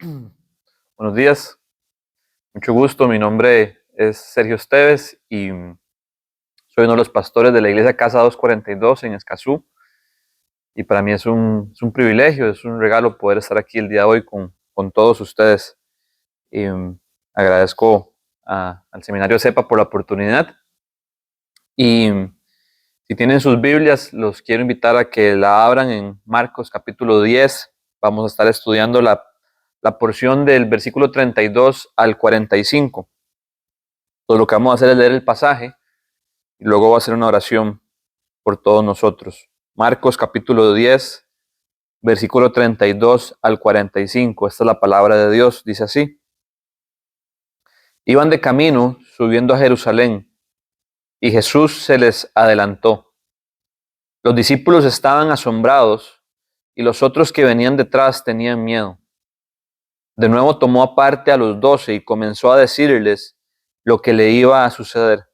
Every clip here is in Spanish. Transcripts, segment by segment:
Buenos días, mucho gusto. Mi nombre es Sergio Esteves y soy uno de los pastores de la iglesia Casa 242 en Escazú. Y para mí es un privilegio, es un regalo poder estar aquí el día de hoy con todos ustedes. Y agradezco al Seminario CEPA por la oportunidad. Y si tienen sus Biblias, los quiero invitar a que la abran en Marcos capítulo 10. Vamos a estar estudiando la porción del versículo 32 al 45. Entonces lo que vamos a hacer es leer el pasaje y luego voy a hacer una oración por todos nosotros. Marcos capítulo 10, versículo 32 al 45. Esta es la palabra de Dios, dice así. Iban de camino subiendo a Jerusalén y Jesús se les adelantó. Los discípulos estaban asombrados y los otros que venían detrás tenían miedo. De nuevo tomó aparte a los 12 y comenzó a decirles lo que le iba a suceder.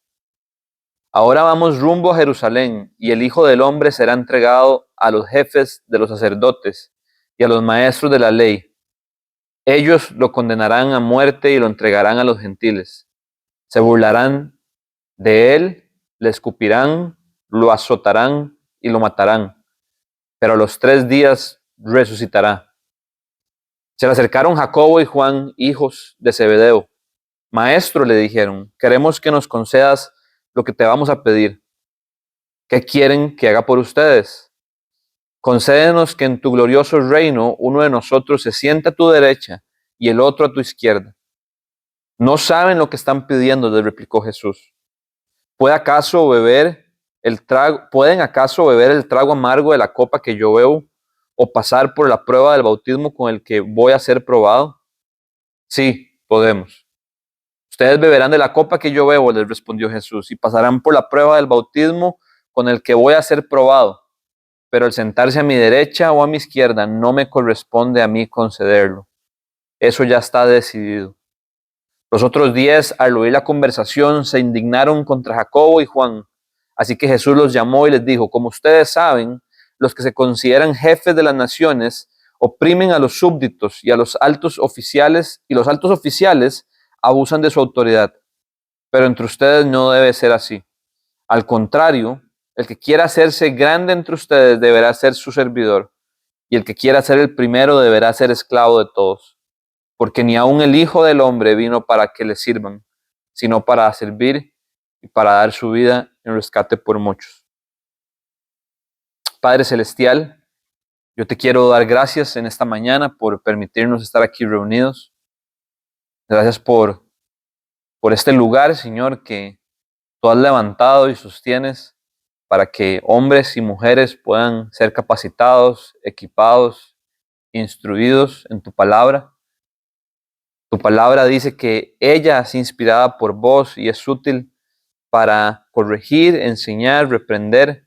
Ahora vamos rumbo a Jerusalén, y el Hijo del Hombre será entregado a los jefes de los sacerdotes y a los maestros de la ley. Ellos lo condenarán a muerte y lo entregarán a los gentiles. Se burlarán de él, le escupirán, lo azotarán y lo matarán. Pero a los 3 días resucitará. Se le acercaron Jacobo y Juan, hijos de Zebedeo. Maestro, le dijeron, queremos que nos concedas lo que te vamos a pedir. ¿Qué quieren que haga por ustedes? Concédenos que en tu glorioso reino uno de nosotros se siente a tu derecha y el otro a tu izquierda. No saben lo que están pidiendo, les replicó Jesús. ¿Pueden acaso beber el trago amargo de la copa que yo bebo o pasar por la prueba del bautismo con el que voy a ser probado? Sí, podemos. Ustedes beberán de la copa que yo bebo, les respondió Jesús, y pasarán por la prueba del bautismo con el que voy a ser probado. Pero el sentarse a mi derecha o a mi izquierda no me corresponde a mí concederlo. Eso ya está decidido. Los otros 10, al oír la conversación, se indignaron contra Jacobo y Juan. Así que Jesús los llamó y les dijo, como ustedes saben, los que se consideran jefes de las naciones oprimen a los súbditos y los altos oficiales abusan de su autoridad. Pero entre ustedes no debe ser así. Al contrario, el que quiera hacerse grande entre ustedes deberá ser su servidor, y el que quiera ser el primero deberá ser esclavo de todos. Porque ni aun el Hijo del Hombre vino para que le sirvan, sino para servir y para dar su vida en rescate por muchos. Padre Celestial, yo te quiero dar gracias en esta mañana por permitirnos estar aquí reunidos. Gracias por este lugar, Señor, que tú has levantado y sostienes para que hombres y mujeres puedan ser capacitados, equipados, instruidos en tu palabra. Tu palabra dice que ella es inspirada por vos y es útil para corregir, enseñar, reprender,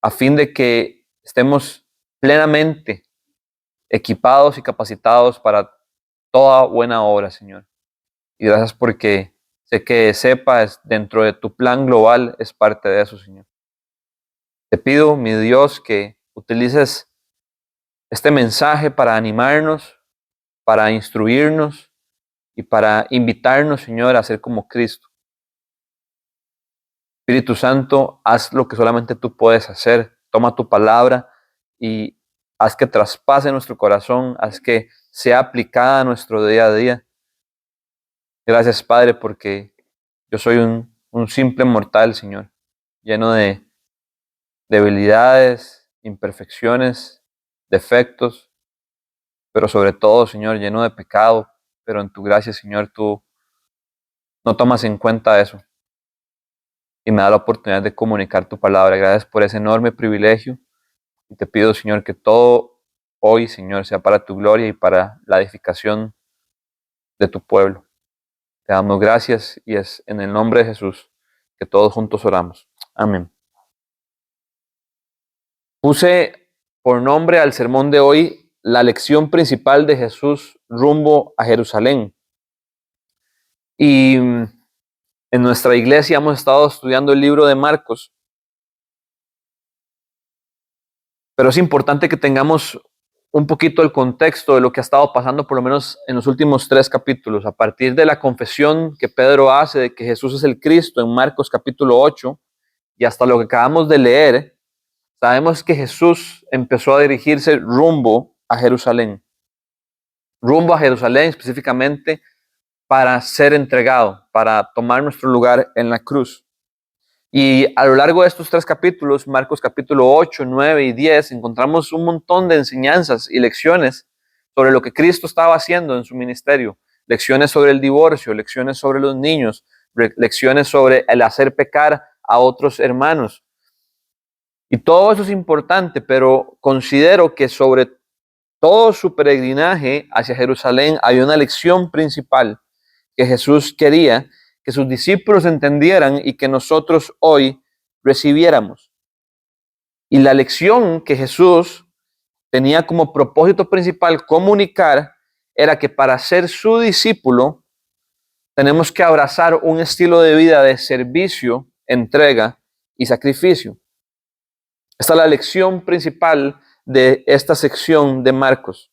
a fin de que estemos plenamente equipados y capacitados para toda buena obra, Señor. Y gracias porque sé que sepas dentro de tu plan global es parte de eso, Señor. Te pido, mi Dios, que utilices este mensaje para animarnos, para instruirnos y para invitarnos, Señor, a ser como Cristo. Espíritu Santo, haz lo que solamente tú puedes hacer. Toma tu palabra y haz que traspase nuestro corazón, haz que sea aplicada a nuestro día a día. Gracias, Padre, porque yo soy un simple mortal, Señor, lleno de debilidades, imperfecciones, defectos, pero sobre todo, Señor, lleno de pecado. Pero en tu gracia, Señor, tú no tomas en cuenta eso y me da la oportunidad de comunicar tu palabra. Gracias por ese enorme privilegio. Y te pido, Señor, que todo hoy, Señor, sea para tu gloria y para la edificación de tu pueblo. Te damos gracias y es en el nombre de Jesús que todos juntos oramos. Amén. Puse por nombre al sermón de hoy la lección principal de Jesús rumbo a Jerusalén. Y en nuestra iglesia hemos estado estudiando el libro de Marcos. Pero es importante que tengamos un poquito el contexto de lo que ha estado pasando por lo menos en los últimos 3 capítulos. A partir de la confesión que Pedro hace de que Jesús es el Cristo en Marcos capítulo 8 y hasta lo que acabamos de leer, sabemos que Jesús empezó a dirigirse rumbo a Jerusalén. Rumbo a Jerusalén específicamente para ser entregado, para tomar nuestro lugar en la cruz. Y a lo largo de estos 3 capítulos, Marcos capítulo 8, 9 y 10, encontramos un montón de enseñanzas y lecciones sobre lo que Cristo estaba haciendo en su ministerio. Lecciones sobre el divorcio, lecciones sobre los niños, lecciones sobre el hacer pecar a otros hermanos. Y todo eso es importante, pero considero que sobre todo su peregrinaje hacia Jerusalén hay una lección principal que Jesús quería que sus discípulos entendieran y que nosotros hoy recibiéramos. Y la lección que Jesús tenía como propósito principal comunicar era que para ser su discípulo tenemos que abrazar un estilo de vida de servicio, entrega y sacrificio. Esta es la lección principal de esta sección de Marcos.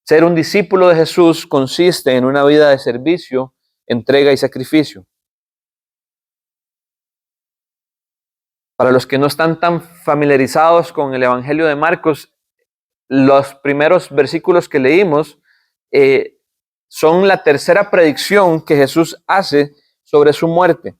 Ser un discípulo de Jesús consiste en una vida de servicio, entrega y sacrificio. Para los que no están tan familiarizados con el Evangelio de Marcos, los primeros versículos que leímos son la tercera predicción que Jesús hace sobre su muerte.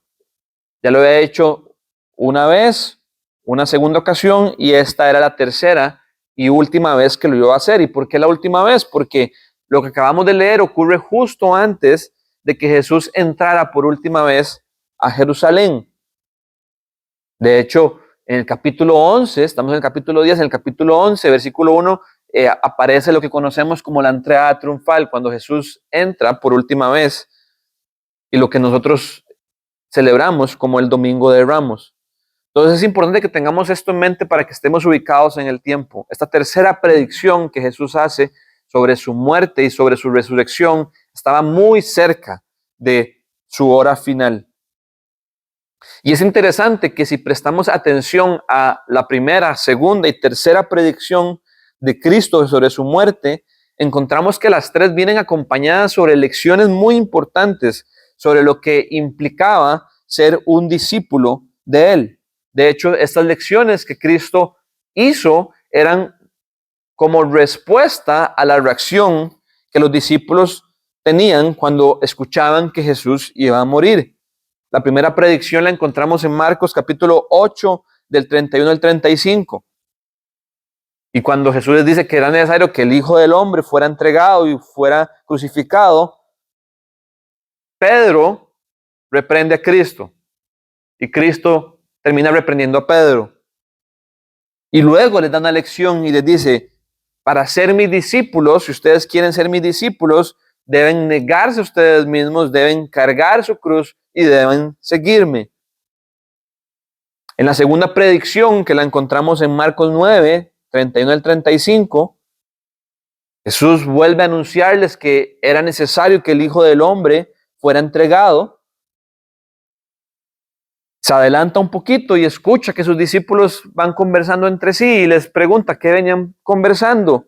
Ya lo había hecho una vez, una segunda ocasión, y esta era la tercera y última vez que lo iba a hacer. ¿Y por qué la última vez? Porque lo que acabamos de leer ocurre justo antes de que Jesús entrara por última vez a Jerusalén. De hecho, en el capítulo 11, estamos en el capítulo 10, en el capítulo 11, versículo 1, aparece lo que conocemos como la entrada triunfal, cuando Jesús entra por última vez, y lo que nosotros celebramos como el Domingo de Ramos. Entonces es importante que tengamos esto en mente para que estemos ubicados en el tiempo. Esta tercera predicción que Jesús hace sobre su muerte y sobre su resurrección estaba muy cerca de su hora final. Y es interesante que si prestamos atención a la primera, segunda y tercera predicción de Cristo sobre su muerte, encontramos que las 3 vienen acompañadas sobre lecciones muy importantes sobre lo que implicaba ser un discípulo de Él. De hecho, estas lecciones que Cristo hizo eran como respuesta a la reacción que los discípulos tenían cuando escuchaban que Jesús iba a morir. La primera predicción la encontramos en Marcos capítulo 8, del 31 al 35. Y cuando Jesús les dice que era necesario que el Hijo del Hombre fuera entregado y fuera crucificado, Pedro reprende a Cristo. Y Cristo termina reprendiendo a Pedro. Y luego les da una lección y les dice, para ser mis discípulos, si ustedes quieren ser mis discípulos, deben negarse a ustedes mismos, deben cargar su cruz y deben seguirme. En la segunda predicción, que la encontramos en Marcos 9, 31 al 35, Jesús vuelve a anunciarles que era necesario que el Hijo del Hombre fuera entregado. Se adelanta un poquito y escucha que sus discípulos van conversando entre sí y les pregunta qué venían conversando.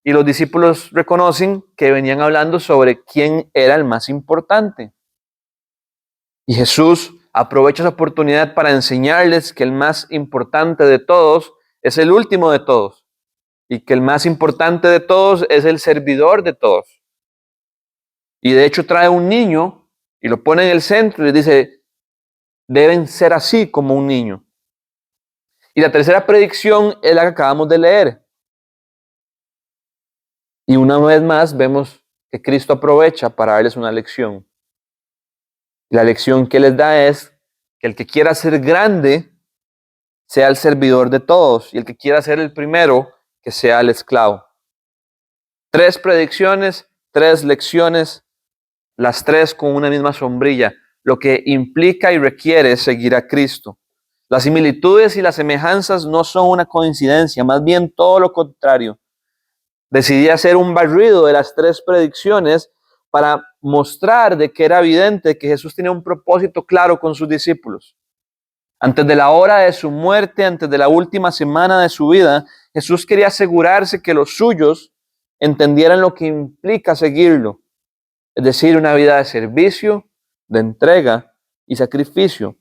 Y los discípulos reconocen que venían hablando sobre quién era el más importante. Y Jesús aprovecha esa oportunidad para enseñarles que el más importante de todos es el último de todos. Y que el más importante de todos es el servidor de todos. Y de hecho trae un niño y lo pone en el centro y les dice, deben ser así como un niño. Y la tercera predicción es la que acabamos de leer. Y una vez más vemos que Cristo aprovecha para darles una lección. Y la lección que les da es que el que quiera ser grande sea el servidor de todos y el que quiera ser el primero, que sea el esclavo. 3 predicciones, 3 lecciones, las 3 con una misma sombrilla, lo que implica y requiere seguir a Cristo. Las similitudes y las semejanzas no son una coincidencia, más bien todo lo contrario. Decidí hacer un barrido de las 3 predicciones para mostrar de que era evidente que Jesús tenía un propósito claro con sus discípulos. Antes de la hora de su muerte, antes de la última semana de su vida, Jesús quería asegurarse que los suyos entendieran lo que implica seguirlo, es decir, una vida de servicio, de entrega y sacrificio.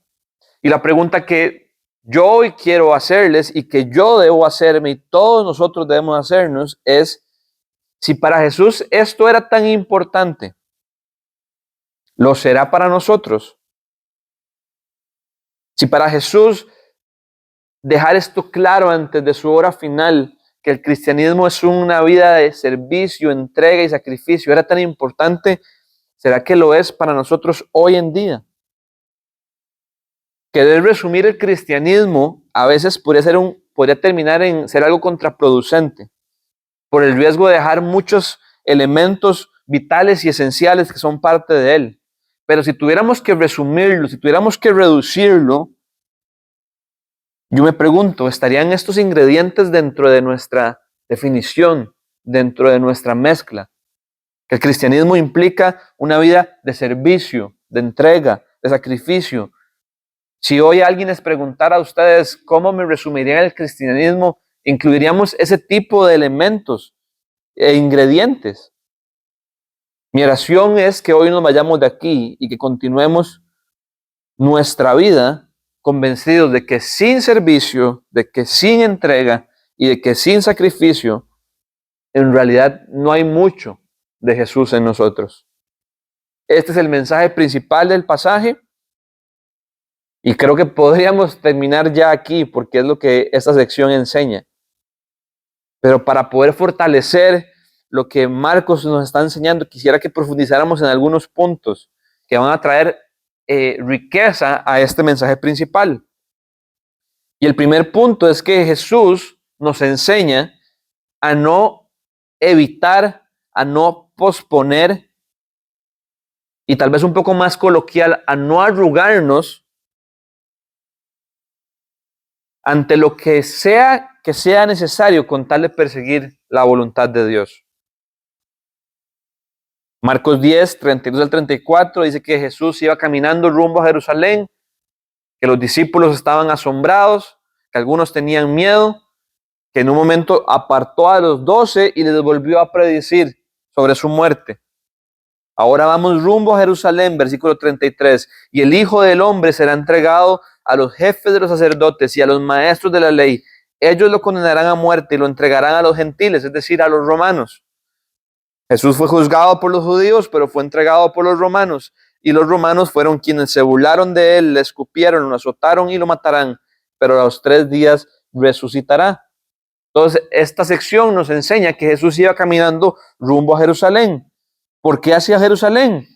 Y la pregunta que yo hoy quiero hacerles y que yo debo hacerme y todos nosotros debemos hacernos es, si para Jesús esto era tan importante, ¿lo será para nosotros? Si para Jesús dejar esto claro antes de su hora final, que el cristianismo es una vida de servicio, entrega y sacrificio, era tan importante, ¿será que lo es para nosotros hoy en día? Querer resumir el cristianismo a veces podría terminar en ser algo contraproducente, por el riesgo de dejar muchos elementos vitales y esenciales que son parte de él. Pero si tuviéramos que resumirlo, si tuviéramos que reducirlo, yo me pregunto, ¿estarían estos ingredientes dentro de nuestra definición, dentro de nuestra mezcla? Que el cristianismo implica una vida de servicio, de entrega, de sacrificio. Si hoy alguien les preguntara a ustedes cómo me resumirían el cristianismo, incluiríamos ese tipo de elementos e ingredientes. Mi oración es que hoy nos vayamos de aquí y que continuemos nuestra vida convencidos de que sin servicio, de que sin entrega y de que sin sacrificio, en realidad no hay mucho de Jesús en nosotros. Este es el mensaje principal del pasaje y creo que podríamos terminar ya aquí porque es lo que esta sección enseña. Pero para poder fortalecer lo que Marcos nos está enseñando, quisiera que profundizáramos en algunos puntos que van a traer riqueza a este mensaje principal. Y el primer punto es que Jesús nos enseña a no evitar, a no posponer y tal vez un poco más coloquial, a no arrugarnos ante lo que sea necesario con tal de perseguir la voluntad de Dios. Marcos 10, 32 al 34 dice que Jesús iba caminando rumbo a Jerusalén, que los discípulos estaban asombrados, que algunos tenían miedo, que en un momento apartó a los 12 y les volvió a predecir sobre su muerte. Ahora vamos rumbo a Jerusalén, versículo 33, y el Hijo del Hombre será entregado a los jefes de los sacerdotes y a los maestros de la ley. Ellos lo condenarán a muerte y lo entregarán a los gentiles, es decir, a los romanos. Jesús fue juzgado por los judíos, pero fue entregado por los romanos. Y los romanos fueron quienes se burlaron de él, le escupieron, lo azotaron y lo matarán. Pero a los 3 días resucitará. Entonces, esta sección nos enseña que Jesús iba caminando rumbo a Jerusalén. ¿Por qué hacia Jerusalén?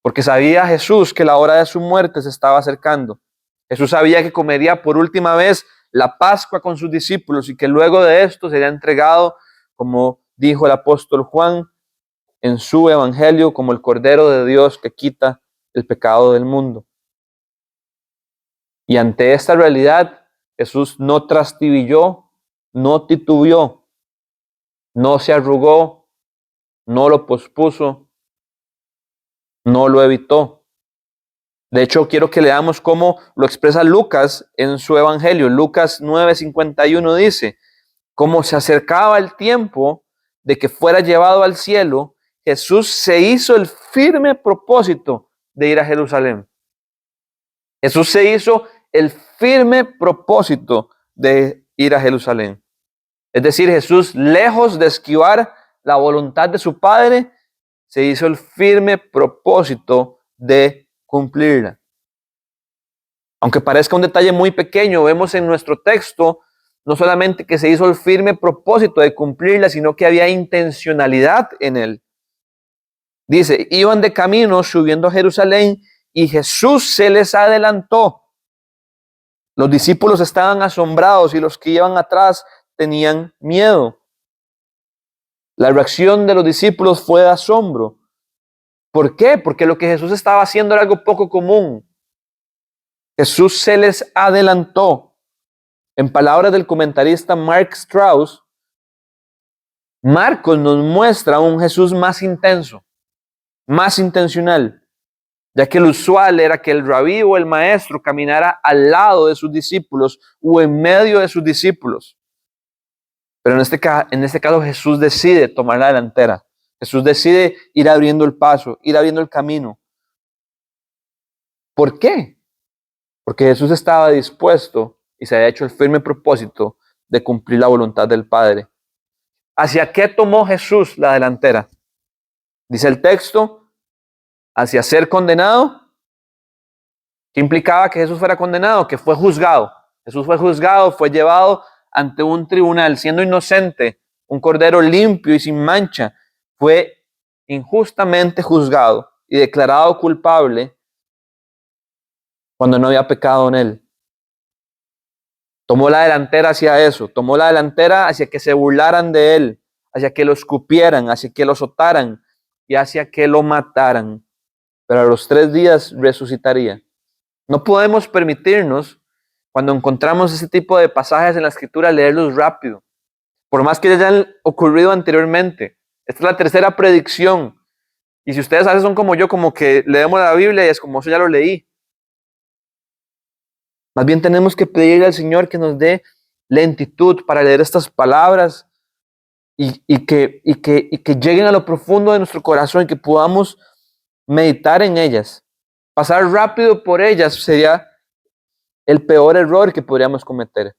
Porque sabía Jesús que la hora de su muerte se estaba acercando. Jesús sabía que comería por última vez la Pascua con sus discípulos y que luego de esto sería entregado, como dijo el apóstol Juan en su evangelio, como el Cordero de Dios que quita el pecado del mundo. Y ante esta realidad, Jesús no trastibilló, no titubeó, no se arrugó, no lo pospuso, no lo evitó. De hecho, quiero que leamos cómo lo expresa Lucas en su evangelio. Lucas 9:51 dice, como se acercaba el tiempo de que fuera llevado al cielo, Jesús se hizo el firme propósito de ir a Jerusalén. Jesús se hizo el firme propósito de ir a Jerusalén. Es decir, Jesús, lejos de esquivar la voluntad de su Padre, se hizo el firme propósito de cumplirla. Aunque parezca un detalle muy pequeño, vemos en nuestro texto no solamente que se hizo el firme propósito de cumplirla, sino que había intencionalidad en él. Dice, iban de camino subiendo a Jerusalén y Jesús se les adelantó. Los discípulos estaban asombrados y los que iban atrás tenían miedo. La reacción de los discípulos fue de asombro. ¿Por qué? Porque lo que Jesús estaba haciendo era algo poco común. Jesús se les adelantó. En palabras del comentarista Mark Strauss, Marcos nos muestra un Jesús más intenso, más intencional. ya que lo usual era que el rabí o el maestro caminara al lado de sus discípulos o en medio de sus discípulos. Pero en este caso Jesús decide tomar la delantera. Jesús decide ir abriendo el paso, ir abriendo el camino. ¿Por qué? Porque Jesús estaba dispuesto y se había hecho el firme propósito de cumplir la voluntad del Padre. ¿Hacia qué tomó Jesús la delantera? Dice el texto, hacia ser condenado. ¿Qué implicaba que Jesús fuera condenado? Que fue juzgado. Jesús fue juzgado, fue llevado ante un tribunal, siendo inocente, un cordero limpio y sin mancha, fue injustamente juzgado y declarado culpable cuando no había pecado en él. Tomó la delantera hacia eso, tomó la delantera hacia que se burlaran de él, hacia que lo escupieran, hacia que lo azotaran y hacia que lo mataran. Pero a los 3 días resucitaría. No podemos permitirnos, cuando encontramos ese tipo de pasajes en la Escritura, leerlos rápido, por más que ya hayan ocurrido anteriormente. Esta es la tercera predicción. Y si ustedes a veces son como yo, como que leemos la Biblia y es como eso ya lo leí. Más bien tenemos que pedirle al Señor que nos dé lentitud para leer estas palabras y que lleguen a lo profundo de nuestro corazón y que podamos meditar en ellas. Pasar rápido por ellas sería el peor error que podríamos cometer.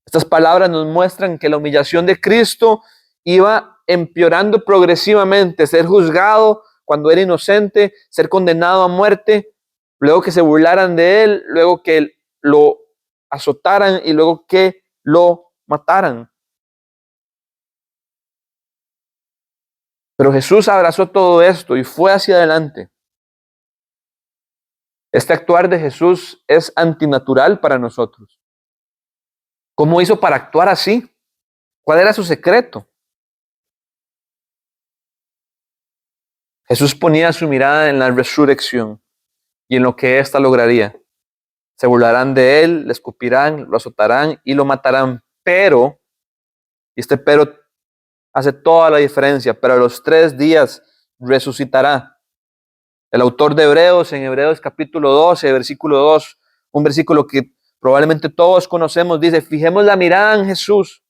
Estas palabras nos muestran que la humillación de Cristo iba empeorando progresivamente, ser juzgado cuando era inocente, ser condenado a muerte, luego que se burlaran de él, luego que lo azotaran y luego que lo mataran. Pero Jesús abrazó todo esto y fue hacia adelante. Este actuar de Jesús es antinatural para nosotros. ¿Cómo hizo para actuar así? ¿Cuál era su secreto? Jesús ponía su mirada en la resurrección y en lo que ésta lograría. Se burlarán de él, le escupirán, lo azotarán y lo matarán. Pero, y este pero hace toda la diferencia, pero a los 3 días resucitará. El autor de Hebreos, en Hebreos capítulo 12, versículo 2, un versículo que probablemente todos conocemos, dice, fijemos la mirada en Jesús,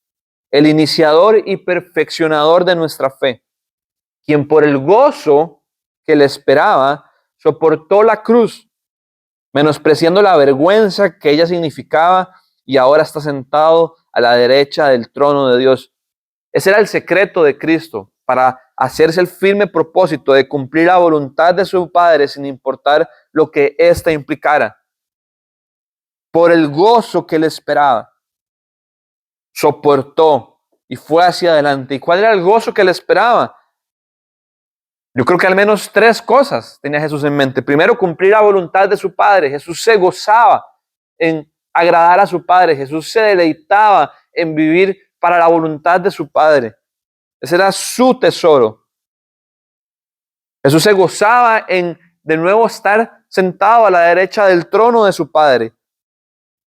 el iniciador y perfeccionador de nuestra fe, quien por el gozo que le esperaba, soportó la cruz, menospreciando la vergüenza que ella significaba, y ahora está sentado a la derecha del trono de Dios. Ese era el secreto de Cristo, para hacerse el firme propósito de cumplir la voluntad de su Padre sin importar lo que ésta implicara. Por el gozo que le esperaba, soportó y fue hacia adelante. ¿Y cuál era el gozo que le esperaba? Yo creo que al menos 3 cosas tenía Jesús en mente. Primero, cumplir la voluntad de su Padre. Jesús se gozaba en agradar a su Padre. Jesús se deleitaba en vivir para la voluntad de su Padre. Ese era su tesoro. Jesús se gozaba en de nuevo estar sentado a la derecha del trono de su Padre.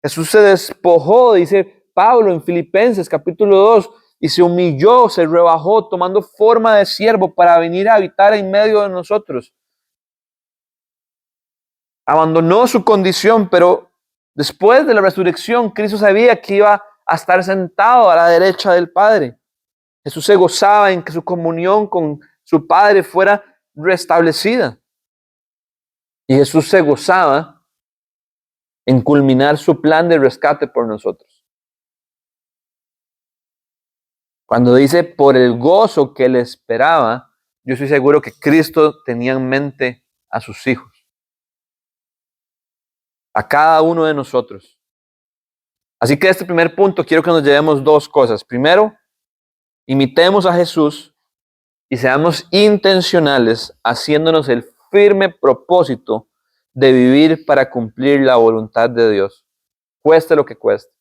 Jesús se despojó, dice Pablo en Filipenses capítulo 2, y se humilló, se rebajó, tomando forma de siervo para venir a habitar en medio de nosotros. Abandonó su condición, pero después de la resurrección, Cristo sabía que iba a estar sentado a la derecha del Padre. Jesús se gozaba en que su comunión con su Padre fuera restablecida. Y Jesús se gozaba en culminar su plan de rescate por nosotros. Cuando dice por el gozo que le esperaba, yo estoy seguro que Cristo tenía en mente a sus hijos, a cada uno de nosotros. Así que este primer punto quiero que nos llevemos 2 cosas. Primero, imitemos a Jesús y seamos intencionales haciéndonos el firme propósito de vivir para cumplir la voluntad de Dios, cueste lo que cueste.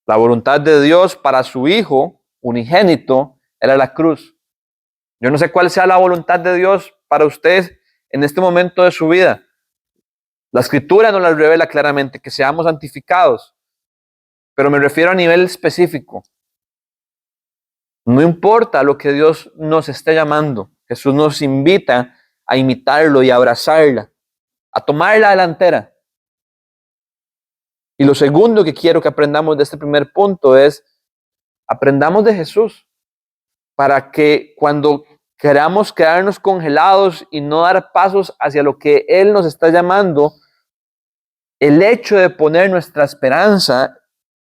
La voluntad de Dios para su Hijo unigénito era la cruz. Yo no sé cuál sea la voluntad de Dios para usted en este momento de su vida. La Escritura nos la revela claramente, que seamos santificados, pero me refiero a nivel específico. No importa lo que Dios nos esté llamando, Jesús nos invita a imitarlo y abrazarla. a tomar la delantera. Y lo segundo que quiero que aprendamos de este primer punto es, aprendamos de Jesús, para que cuando queramos quedarnos congelados y no dar pasos hacia lo que Él nos está llamando, el hecho de poner nuestra esperanza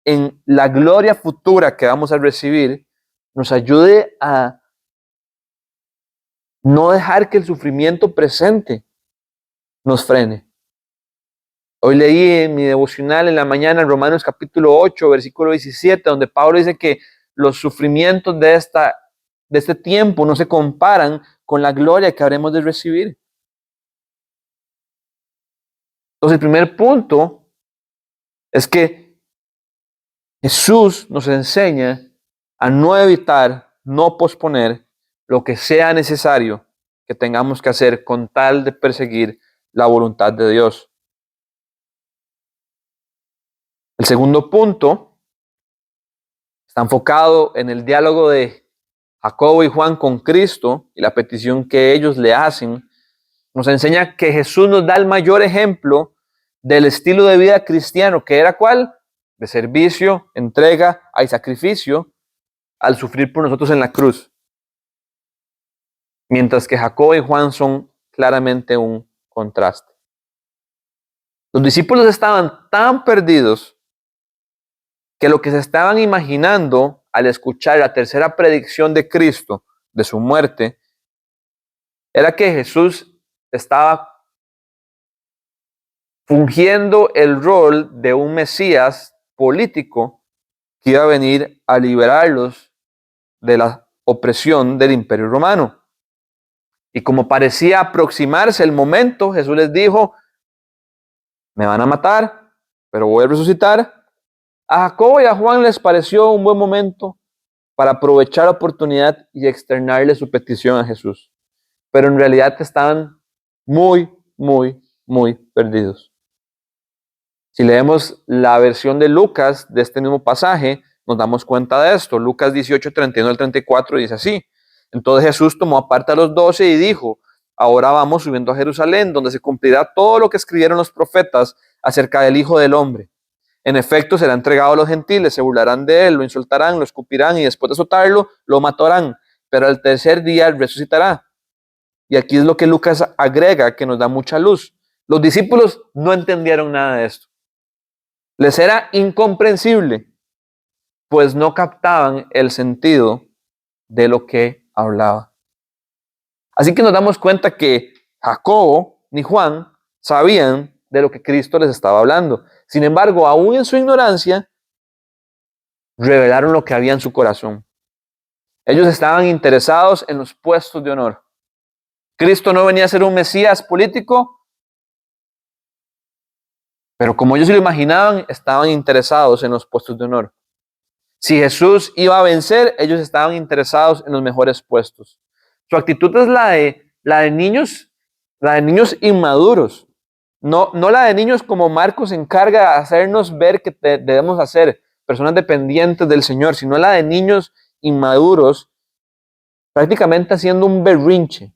en la gloria futura que vamos a recibir, nos ayude a no dejar que el sufrimiento presente nos frene. Hoy leí en mi devocional en la mañana en Romanos capítulo 8, versículo 17, donde Pablo dice que los sufrimientos de este tiempo no se comparan con la gloria que habremos de recibir. Entonces, el primer punto es que Jesús nos enseña a no evitar, no posponer lo que sea necesario que tengamos que hacer con tal de perseguir la voluntad de Dios. El segundo punto está enfocado en el diálogo de Jacobo y Juan con Cristo y la petición que ellos le hacen. Nos enseña que Jesús nos da el mayor ejemplo del estilo de vida cristiano, que era ¿cuál? De servicio, entrega y sacrificio al sufrir por nosotros en la cruz. Mientras que Jacobo y Juan son claramente un contraste. Los discípulos estaban tan perdidos que lo que se estaban imaginando al escuchar la tercera predicción de Cristo, de su muerte, era que Jesús estaba fungiendo el rol de un Mesías político que iba a venir a liberarlos de la opresión del Imperio Romano. Y como parecía aproximarse el momento, Jesús les dijo, me van a matar, pero voy a resucitar. A Jacobo y a Juan les pareció un buen momento para aprovechar la oportunidad y externarle su petición a Jesús. Pero en realidad estaban muy, muy, muy perdidos. Si leemos la versión de Lucas de este mismo pasaje, nos damos cuenta de esto. Lucas 18, 31 al 34 dice así. Entonces Jesús tomó aparte a los 12 y dijo, ahora vamos subiendo a Jerusalén, donde se cumplirá todo lo que escribieron los profetas acerca del Hijo del Hombre. En efecto, será entregado a los gentiles, se burlarán de él, lo insultarán, lo escupirán y después de azotarlo, lo matarán. Pero al tercer día resucitará. Y aquí es lo que Lucas agrega, que nos da mucha luz. Los discípulos no entendieron nada de esto. Les era incomprensible, pues no captaban el sentido de lo que hablaba. Así que nos damos cuenta que Jacobo ni Juan sabían de lo que Cristo les estaba hablando. Sin embargo, aún en su ignorancia, revelaron lo que había en su corazón. Ellos estaban interesados en los puestos de honor. Cristo no venía a ser un Mesías político, pero como ellos se lo imaginaban, estaban interesados en los puestos de honor. Si Jesús iba a vencer, ellos estaban interesados en los mejores puestos. Su actitud es la de niños inmaduros. No la de niños como Marcos se encarga de hacernos ver que debemos hacer, personas dependientes del Señor, sino la de niños inmaduros, prácticamente haciendo un berrinche.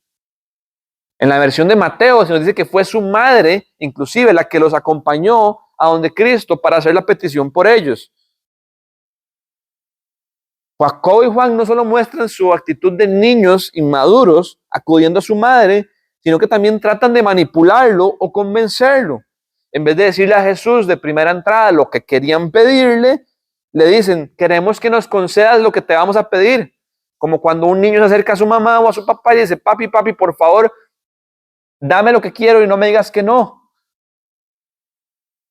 En la versión de Mateo se nos dice que fue su madre, inclusive, la que los acompañó a donde Cristo para hacer la petición por ellos. Jacobo y Juan no solo muestran su actitud de niños inmaduros acudiendo a su madre, sino que también tratan de manipularlo o convencerlo. En vez de decirle a Jesús de primera entrada lo que querían pedirle, le dicen, queremos que nos concedas lo que te vamos a pedir. Como cuando un niño se acerca a su mamá o a su papá y dice, papi, por favor, dame lo que quiero y no me digas que no.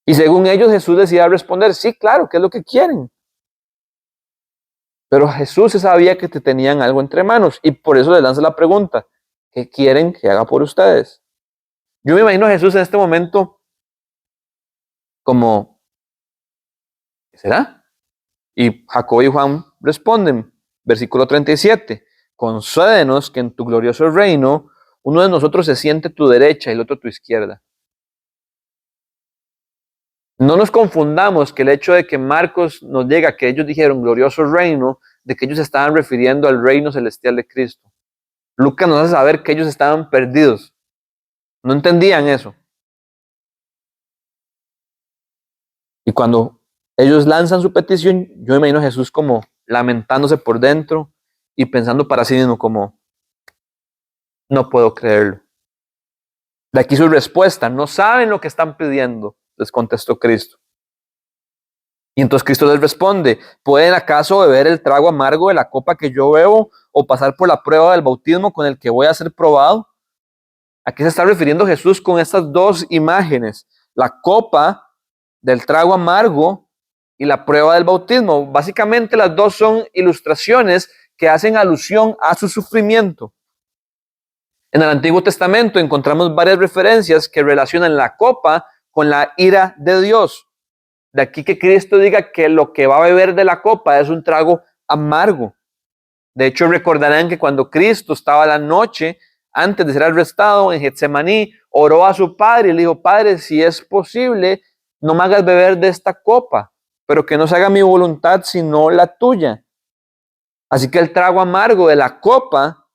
Y según ellos, Jesús decía responder, sí, claro, ¿qué es lo que quieren? Pero Jesús sabía que te tenían algo entre manos y por eso le lanza la pregunta, ¿qué quieren que haga por ustedes? Yo me imagino a Jesús en este momento como, ¿qué será? Y Jacobo y Juan responden, versículo 37, concédenos que en tu glorioso reino uno de nosotros se siente a tu derecha y el otro a tu izquierda. No nos confundamos que el hecho de que Marcos nos diga que ellos dijeron glorioso reino, de que ellos estaban refiriendo al reino celestial de Cristo. Lucas nos hace saber que ellos estaban perdidos. No entendían eso. Y cuando ellos lanzan su petición, yo imagino a Jesús como lamentándose por dentro y pensando para sí mismo como, no puedo creerlo. De aquí su respuesta, no saben lo que están pidiendo, les contestó Cristo. Y entonces Cristo les responde, ¿pueden acaso beber el trago amargo de la copa que yo bebo o pasar por la prueba del bautismo con el que voy a ser probado? ¿A qué se está refiriendo Jesús con estas dos imágenes? La copa del trago amargo y la prueba del bautismo. Básicamente las dos son ilustraciones que hacen alusión a su sufrimiento. En el Antiguo Testamento encontramos varias referencias que relacionan la copa con la ira de Dios. De aquí que Cristo diga que lo que va a beber de la copa es un trago amargo. De hecho, recordarán que cuando Cristo estaba la noche antes de ser arrestado en Getsemaní, oró a su Padre y le dijo, Padre, si es posible, no me hagas beber de esta copa, pero que no se haga mi voluntad sino la tuya. Así que el trago amargo de la copa,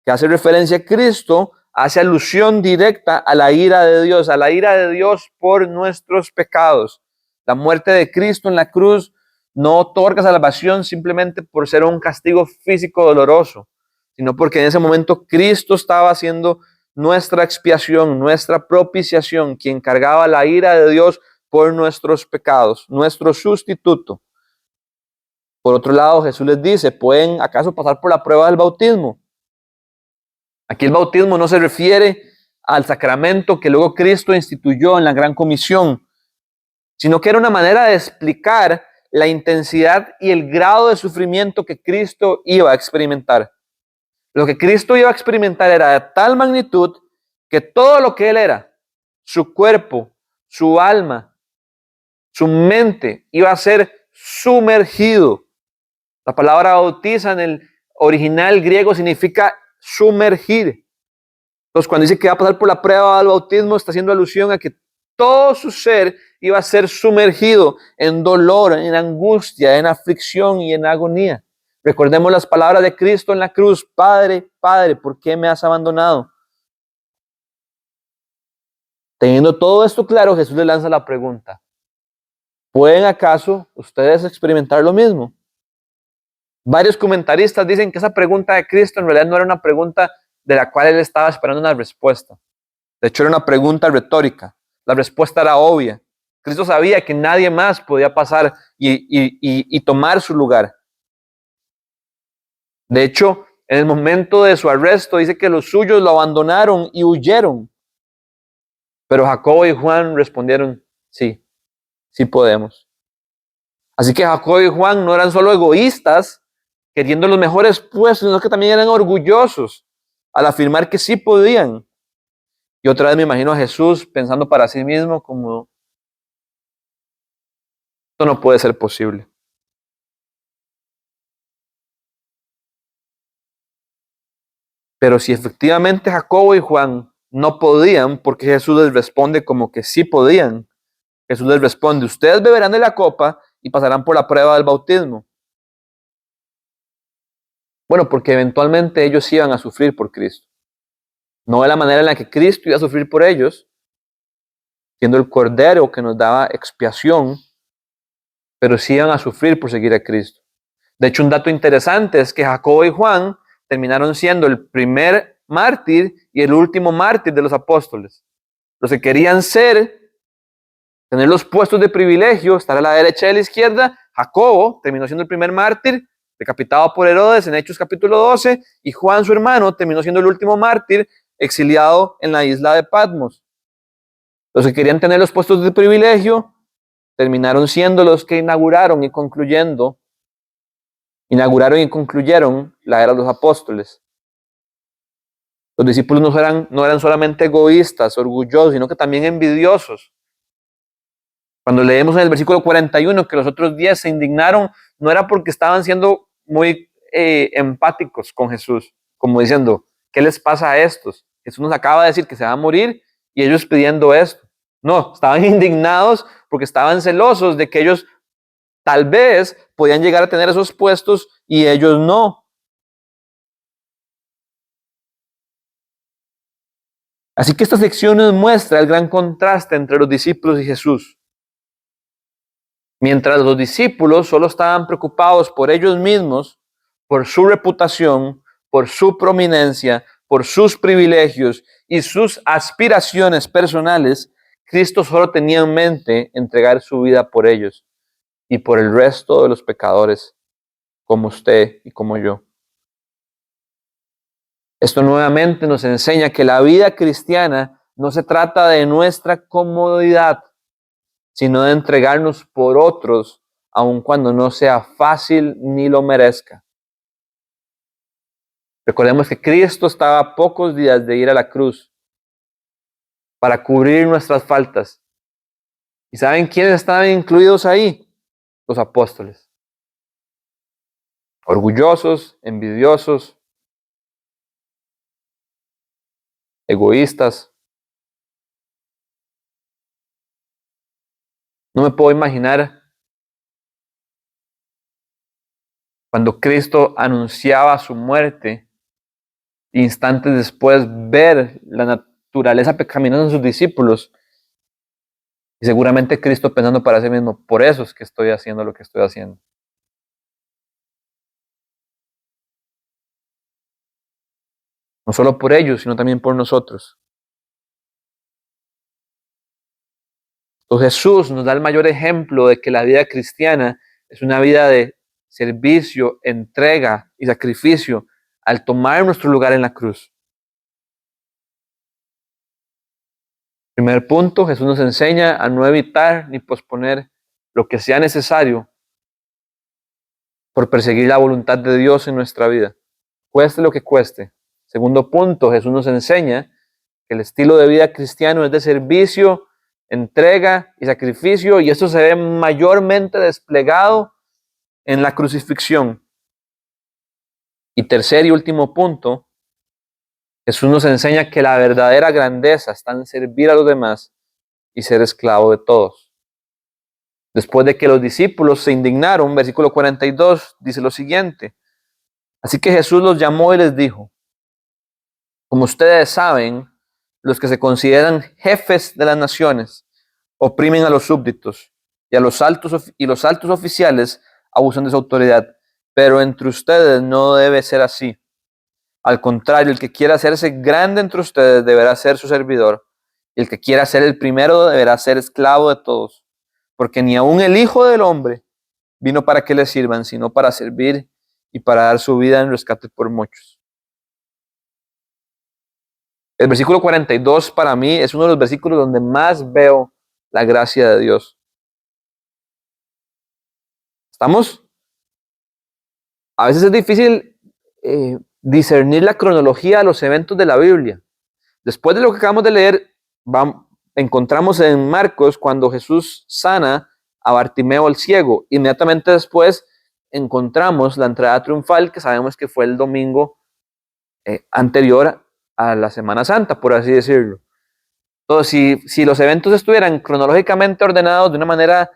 que hace referencia a Cristo, hace alusión directa a la ira de Dios por nuestros pecados. La muerte de Cristo en la cruz no otorga salvación simplemente por ser un castigo físico doloroso, sino porque en ese momento Cristo estaba haciendo nuestra expiación, nuestra propiciación, quien cargaba la ira de Dios por nuestros pecados, nuestro sustituto. Por otro lado, Jesús les dice, ¿pueden acaso pasar por la prueba del bautismo? Aquí el bautismo no se refiere al sacramento que luego Cristo instituyó en la Gran Comisión, sino que era una manera de explicar la intensidad y el grado de sufrimiento que Cristo iba a experimentar. Lo que Cristo iba a experimentar era de tal magnitud que todo lo que Él era, su cuerpo, su alma, su mente, iba a ser sumergido. La palabra bautiza en el original griego significa sumergir. Entonces, cuando dice que va a pasar por la prueba del bautismo, está haciendo alusión a que todo su ser iba a ser sumergido en dolor, en angustia, en aflicción y en agonía. Recordemos las palabras de Cristo en la cruz. Padre, Padre, ¿por qué me has abandonado? Teniendo todo esto claro, Jesús le lanza la pregunta. ¿Pueden acaso ustedes experimentar lo mismo? Varios comentaristas dicen que esa pregunta de Cristo en realidad no era una pregunta de la cual él estaba esperando una respuesta. De hecho, era una pregunta retórica. La respuesta era obvia. Cristo sabía que nadie más podía pasar y tomar su lugar. De hecho, en el momento de su arresto, dice que los suyos lo abandonaron y huyeron. Pero Jacobo y Juan respondieron, sí, sí podemos. Así que Jacobo y Juan no eran solo egoístas, queriendo los mejores puestos, sino que también eran orgullosos al afirmar que sí podían. Y otra vez me imagino a Jesús pensando para sí mismo como, esto no puede ser posible. Pero si efectivamente Jacobo y Juan no podían, porque Jesús les responde como que sí podían. Jesús les responde, ustedes beberán de la copa y pasarán por la prueba del bautismo. Bueno, porque eventualmente ellos iban a sufrir por Cristo. No de la manera en la que Cristo iba a sufrir por ellos, siendo el Cordero que nos daba expiación, pero sí iban a sufrir por seguir a Cristo. De hecho, un dato interesante es que Jacobo y Juan terminaron siendo el primer mártir y el último mártir de los apóstoles. Los que querían tener los puestos de privilegio, estar a la derecha y a la izquierda, Jacobo terminó siendo el primer mártir, decapitado por Herodes en Hechos capítulo 12, y Juan, su hermano, terminó siendo el último mártir, exiliado en la isla de Patmos. Los que querían tener los puestos de privilegio terminaron siendo los que inauguraron y concluyeron la era de los apóstoles. Los discípulos no eran solamente egoístas, orgullosos, sino que también envidiosos. Cuando leemos en el versículo 41 que los otros 10 se indignaron, no era porque estaban siendo muy empáticos con Jesús, como diciendo, ¿qué les pasa a estos? Jesús nos acaba de decir que se va a morir y ellos pidiendo esto. No, estaban indignados porque estaban celosos de que ellos tal vez podían llegar a tener esos puestos y ellos no. Así que esta sección nos muestra el gran contraste entre los discípulos y Jesús. Mientras los discípulos solo estaban preocupados por ellos mismos, por su reputación, por su prominencia, por sus privilegios y sus aspiraciones personales, Cristo solo tenía en mente entregar su vida por ellos y por el resto de los pecadores, como usted y como yo. Esto nuevamente nos enseña que la vida cristiana no se trata de nuestra comodidad, sino de entregarnos por otros, aun cuando no sea fácil ni lo merezca. Recordemos que Cristo estaba a pocos días de ir a la cruz para cubrir nuestras faltas. ¿Y saben quiénes estaban incluidos ahí? Los apóstoles. Orgullosos, envidiosos, egoístas. No me puedo imaginar cuando Cristo anunciaba su muerte, instantes después ver la naturaleza pecaminosa en sus discípulos. Y seguramente Cristo pensando para sí mismo, por eso es que estoy haciendo lo que estoy haciendo. No solo por ellos, sino también por nosotros. Entonces Jesús nos da el mayor ejemplo de que la vida cristiana es una vida de servicio, entrega y sacrificio al tomar nuestro lugar en la cruz. Primer punto, Jesús nos enseña a no evitar ni posponer lo que sea necesario por perseguir la voluntad de Dios en nuestra vida, cueste lo que cueste. Segundo punto, Jesús nos enseña que el estilo de vida cristiano es de servicio, entrega y sacrificio, y esto se ve mayormente desplegado en la crucifixión. Y tercer y último punto, Jesús nos enseña que la verdadera grandeza está en servir a los demás y ser esclavo de todos. Después de que los discípulos se indignaron, versículo 42 dice lo siguiente: así que Jesús los llamó y les dijo, como ustedes saben, los que se consideran jefes de las naciones oprimen a los súbditos y los altos oficiales abusan de su autoridad. Pero entre ustedes no debe ser así. Al contrario, el que quiera hacerse grande entre ustedes deberá ser su servidor. Y el que quiera ser el primero deberá ser esclavo de todos. Porque ni aun el Hijo del Hombre vino para que le sirvan, sino para servir y para dar su vida en rescate por muchos. El versículo 42 para mí es uno de los versículos donde más veo la gracia de Dios. ¿Estamos? A veces es difícil discernir la cronología de los eventos de la Biblia. Después de lo que acabamos de leer, encontramos en Marcos cuando Jesús sana a Bartimeo el ciego. Inmediatamente después encontramos la entrada triunfal, que sabemos que fue el domingo anterior a la Semana Santa, por así decirlo. Entonces, si los eventos estuvieran cronológicamente ordenados de una manera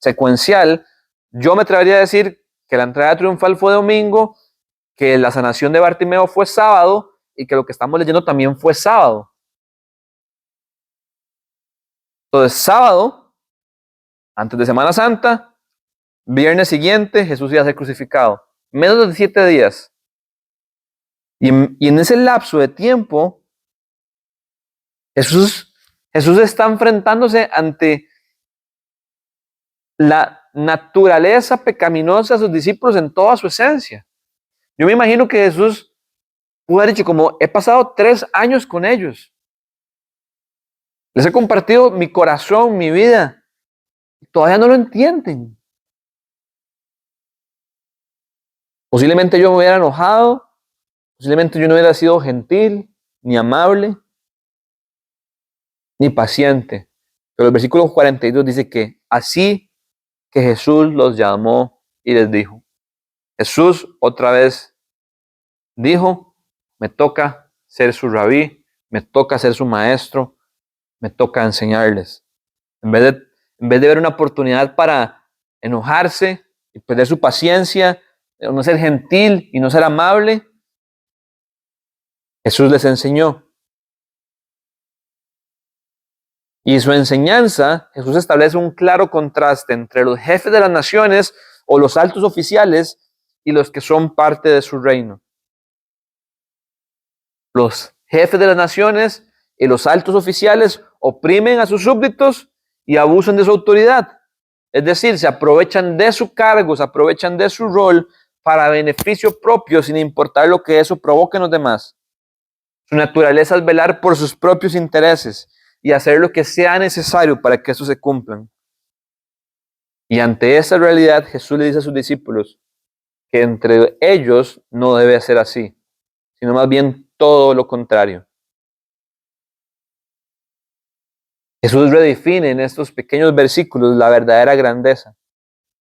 secuencial, yo me atrevería a decir que la entrada triunfal fue domingo, que la sanación de Bartimeo fue sábado y que lo que estamos leyendo también fue sábado. Entonces, sábado, antes de Semana Santa, viernes siguiente, Jesús iba a ser crucificado. Menos de 7 días. Y en ese lapso de tiempo, Jesús está enfrentándose ante la naturaleza pecaminosa de sus discípulos en toda su esencia. Yo me imagino que Jesús pudo haber dicho, como he pasado 3 años con ellos, les he compartido mi corazón, mi vida, todavía no lo entienden. Posiblemente yo me hubiera enojado, posiblemente yo no hubiera sido gentil, ni amable, ni paciente. Pero el versículo 42 dice que así que Jesús los llamó y les dijo. Jesús otra vez dijo, me toca ser su rabí, me toca ser su maestro, me toca enseñarles. En vez de ver una oportunidad para enojarse y perder su paciencia, no ser gentil y no ser amable, Jesús les enseñó. Y su enseñanza, Jesús establece un claro contraste entre los jefes de las naciones o los altos oficiales y los que son parte de su reino. Los jefes de las naciones y los altos oficiales oprimen a sus súbditos y abusan de su autoridad. Es decir, se aprovechan de su cargo, se aprovechan de su rol para beneficio propio, sin importar lo que eso provoque en los demás. Su naturaleza es velar por sus propios intereses y hacer lo que sea necesario para que eso se cumplan. Y ante esa realidad, Jesús le dice a sus discípulos que entre ellos no debe ser así, sino más bien todo lo contrario. Jesús redefine en estos pequeños versículos la verdadera grandeza.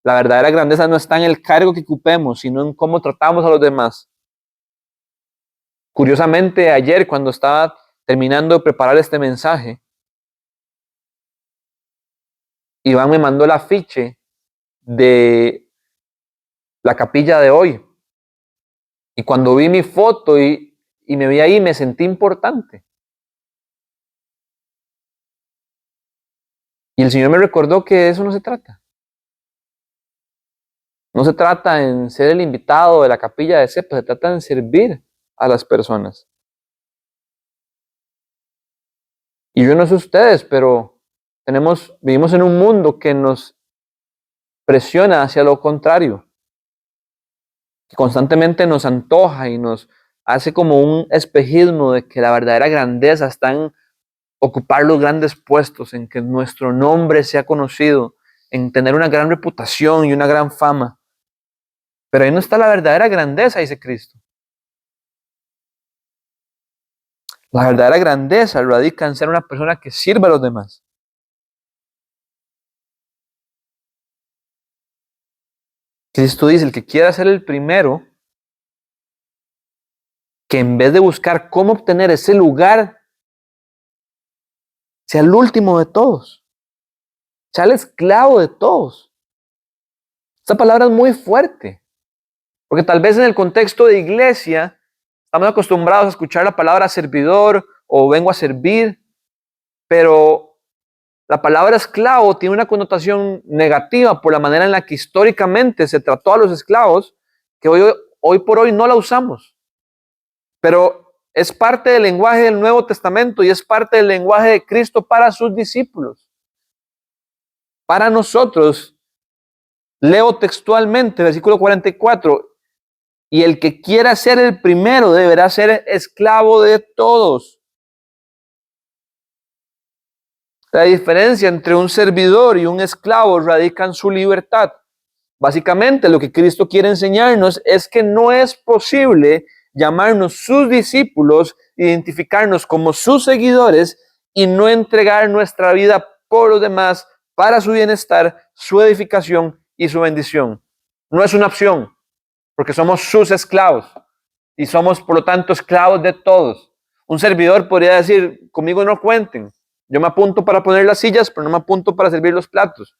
La verdadera grandeza no está en el cargo que ocupemos, sino en cómo tratamos a los demás. Curiosamente, ayer cuando estaba terminando de preparar este mensaje, Iván me mandó el afiche de la capilla de hoy. Y cuando vi mi foto y me vi ahí, me sentí importante. Y el Señor me recordó que de eso no se trata. No se trata en ser el invitado de la capilla de cepa, se trata en servir a las personas. Y yo no sé ustedes, pero vivimos en un mundo que nos presiona hacia lo contrario, que constantemente nos antoja y nos hace como un espejismo de que la verdadera grandeza está en ocupar los grandes puestos, en que nuestro nombre sea conocido, en tener una gran reputación y una gran fama. Pero ahí no está la verdadera grandeza, dice Cristo. La verdadera grandeza radica en ser una persona que sirva a los demás. Cristo dice, el que quiera ser el primero, que en vez de buscar cómo obtener ese lugar, sea el último de todos, sea el esclavo de todos. Esta palabra es muy fuerte, porque tal vez en el contexto de iglesia estamos acostumbrados a escuchar la palabra servidor o vengo a servir, pero la palabra esclavo tiene una connotación negativa por la manera en la que históricamente se trató a los esclavos, que hoy por hoy no la usamos. Pero es parte del lenguaje del Nuevo Testamento y es parte del lenguaje de Cristo para sus discípulos. Para nosotros, leo textualmente, versículo 44, y el que quiera ser el primero deberá ser esclavo de todos. La diferencia entre un servidor y un esclavo radica en su libertad. Básicamente, lo que Cristo quiere enseñarnos es que no es posible llamarnos sus discípulos, identificarnos como sus seguidores y no entregar nuestra vida por los demás para su bienestar, su edificación y su bendición. No es una opción, porque somos sus esclavos y somos, por lo tanto, esclavos de todos. Un servidor podría decir, conmigo no cuenten. Yo me apunto para poner las sillas, pero no me apunto para servir los platos.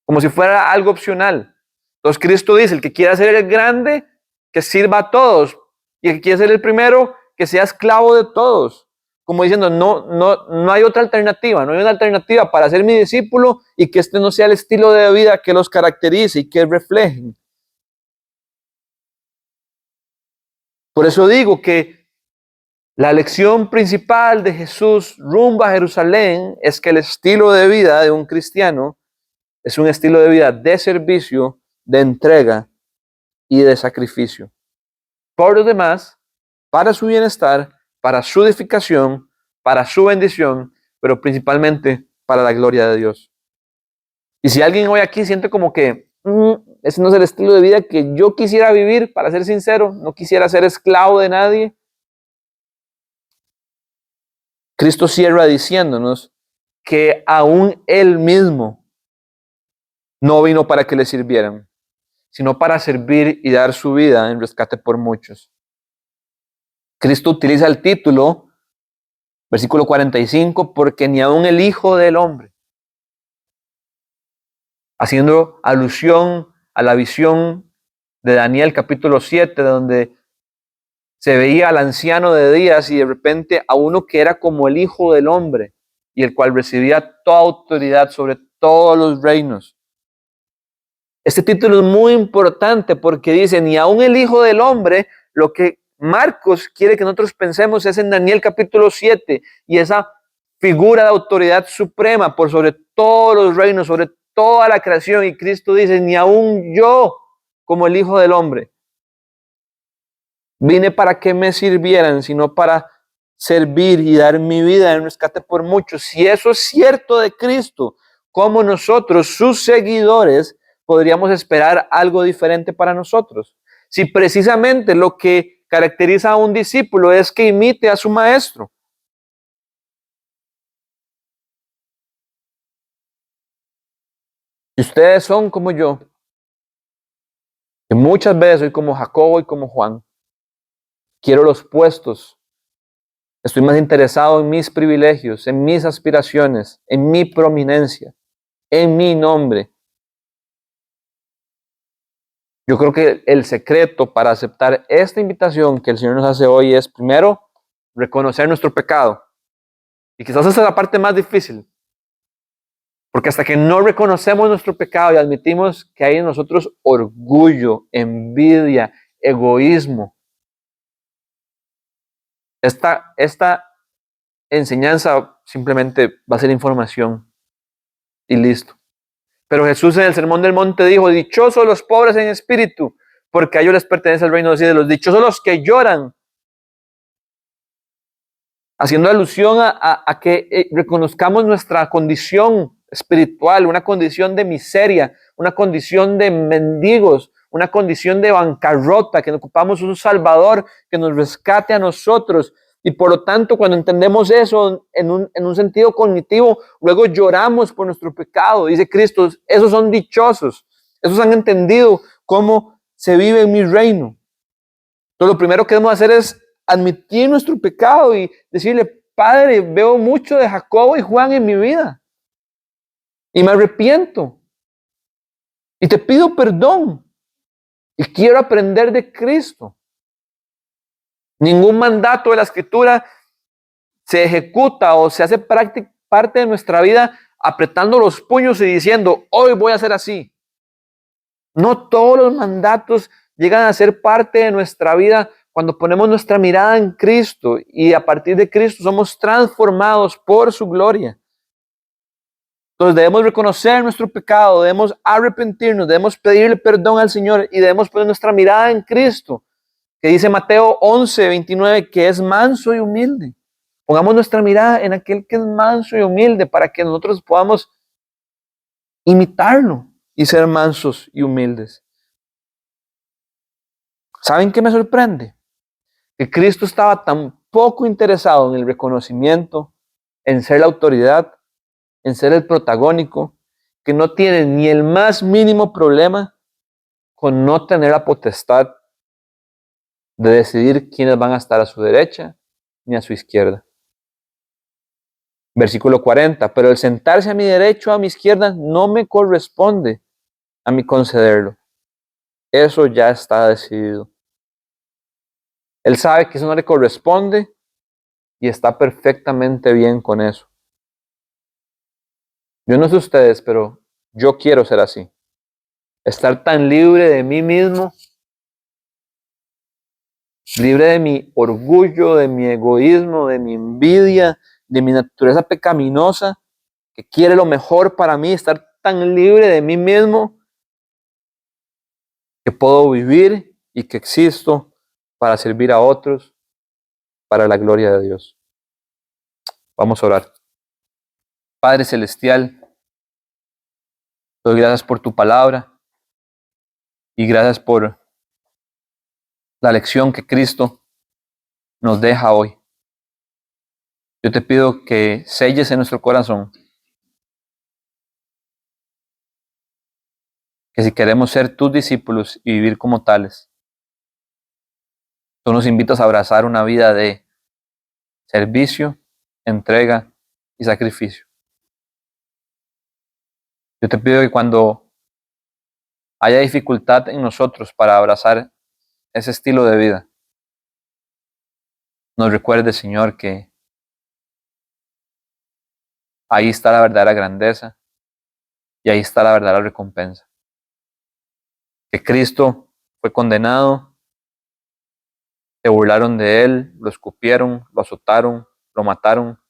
Como si fuera algo opcional. Entonces Cristo dice, el que quiera ser el grande, que sirva a todos. Y el que quiera ser el primero, que sea esclavo de todos. Como diciendo, no hay otra alternativa. No hay una alternativa para ser mi discípulo y que este no sea el estilo de vida que los caracterice y que reflejen. Por eso digo que la lección principal de Jesús rumbo a Jerusalén es que el estilo de vida de un cristiano es un estilo de vida de servicio, de entrega y de sacrificio. Por los demás, para su bienestar, para su edificación, para su bendición, pero principalmente para la gloria de Dios. Y si alguien hoy aquí siente como que ese no es el estilo de vida que yo quisiera vivir, para ser sincero, no quisiera ser esclavo de nadie, Cristo cierra diciéndonos que aún Él mismo no vino para que le sirvieran, sino para servir y dar su vida en rescate por muchos. Cristo utiliza el título, versículo 45, porque ni aún el Hijo del Hombre, haciendo alusión a la visión de Daniel capítulo 7, donde se veía al anciano de días y de repente a uno que era como el Hijo del Hombre. y el cual recibía toda autoridad sobre todos los reinos. Este título es muy importante porque dice, ni aun el Hijo del Hombre, lo que Marcos quiere que nosotros pensemos es en Daniel capítulo 7 y esa figura de autoridad suprema por sobre todos los reinos, sobre toda la creación. Y Cristo dice, ni aun yo, como el Hijo del Hombre, vine para que me sirvieran, sino para servir y dar mi vida en rescate por muchos. Si eso es cierto de Cristo, ¿cómo nosotros, sus seguidores, podríamos esperar algo diferente para nosotros? Si precisamente lo que caracteriza a un discípulo es que imite a su maestro. Y ustedes son como yo, que muchas veces soy como Jacobo y como Juan. Quiero los puestos. Estoy más interesado en mis privilegios, en mis aspiraciones, en mi prominencia, en mi nombre. Yo creo que el secreto para aceptar esta invitación que el Señor nos hace hoy es, primero, reconocer nuestro pecado. Y quizás esa es la parte más difícil. Porque hasta que no reconocemos nuestro pecado y admitimos que hay en nosotros orgullo, envidia, egoísmo, esta enseñanza simplemente va a ser información y listo. Pero Jesús en el Sermón del Monte dijo, dichosos los pobres en espíritu, porque a ellos les pertenece el reino de los cielos. Dichosos los que lloran, haciendo alusión a que reconozcamos nuestra condición espiritual, una condición de miseria, una condición de mendigos, una condición de bancarrota, que ocupamos un Salvador que nos rescate a nosotros. Y por lo tanto, cuando entendemos eso en un sentido cognitivo, luego lloramos por nuestro pecado. Dice Cristo, esos son dichosos, esos han entendido cómo se vive en mi reino. Entonces, lo primero que debemos hacer es admitir nuestro pecado y decirle, Padre, veo mucho de Jacobo y Juan en mi vida y me arrepiento y te pido perdón y quiero aprender de Cristo. Ningún mandato de la Escritura se ejecuta o se hace parte de nuestra vida apretando los puños y diciendo, hoy voy a ser así. No todos los mandatos llegan a ser parte de nuestra vida cuando ponemos nuestra mirada en Cristo y a partir de Cristo somos transformados por su gloria. Entonces debemos reconocer nuestro pecado, debemos arrepentirnos, debemos pedirle perdón al Señor y debemos poner nuestra mirada en Cristo, que dice Mateo 11:29, que es manso y humilde. Pongamos nuestra mirada en aquel que es manso y humilde para que nosotros podamos imitarlo y ser mansos y humildes. ¿Saben qué me sorprende? Que Cristo estaba tan poco interesado en el reconocimiento, en ser la autoridad, en ser el protagónico, que no tiene ni el más mínimo problema con no tener la potestad de decidir quiénes van a estar a su derecha ni a su izquierda. Versículo 40, pero el sentarse a mi derecha o a mi izquierda no me corresponde a mí concederlo. Eso ya está decidido. Él sabe que eso no le corresponde y está perfectamente bien con eso. Yo no sé ustedes, pero yo quiero ser así. Estar tan libre de mí mismo, libre de mi orgullo, de mi egoísmo, de mi envidia, de mi naturaleza pecaminosa, que quiere lo mejor para mí, estar tan libre de mí mismo, que puedo vivir y que existo para servir a otros, para la gloria de Dios. Vamos a orar. Padre Celestial, doy gracias por tu palabra y gracias por la lección que Cristo nos deja hoy. Yo te pido que selles en nuestro corazón que si queremos ser tus discípulos y vivir como tales, tú nos invitas a abrazar una vida de servicio, entrega y sacrificio. Yo te pido que cuando haya dificultad en nosotros para abrazar ese estilo de vida, nos recuerde, Señor, que Ahí está la verdadera grandeza y ahí está la verdadera recompensa. Que Cristo fue condenado, se burlaron de él, lo escupieron, lo azotaron, lo mataron,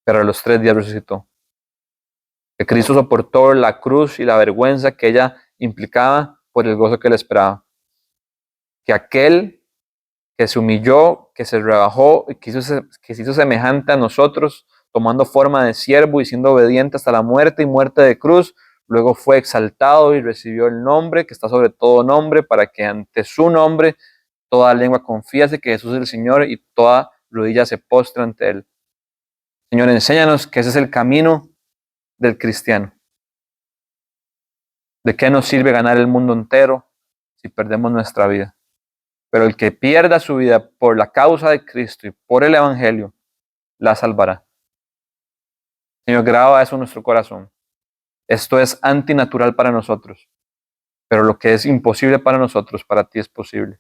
pero a los 3 días resucitó. Que Cristo soportó la cruz y la vergüenza que ella implicaba por el gozo que le esperaba. Que aquel que se humilló, que se rebajó y que se hizo semejante a nosotros, tomando forma de siervo y siendo obediente hasta la muerte y muerte de cruz, luego fue exaltado y recibió el nombre que está sobre todo nombre, para que ante su nombre toda lengua confiese que Jesús es el Señor y toda rodilla se postra ante él. Señor, enséñanos que ese es el camino del cristiano. ¿De qué nos sirve ganar el mundo entero si perdemos nuestra vida? Pero el que pierda su vida por la causa de Cristo y por el Evangelio, la salvará. Señor, graba eso en nuestro corazón. Esto es antinatural para nosotros, pero lo que es imposible para nosotros, para ti es posible.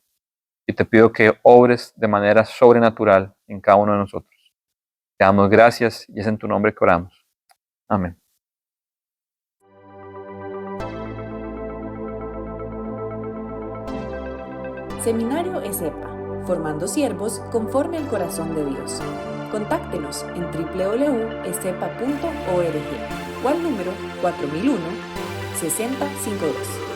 Y te pido que obres de manera sobrenatural en cada uno de nosotros. Te damos gracias y es en tu nombre que oramos. Amén. Seminario ESEPA, formando siervos conforme al corazón de Dios. Contáctenos en www.esepa.org o al número 4001-6052.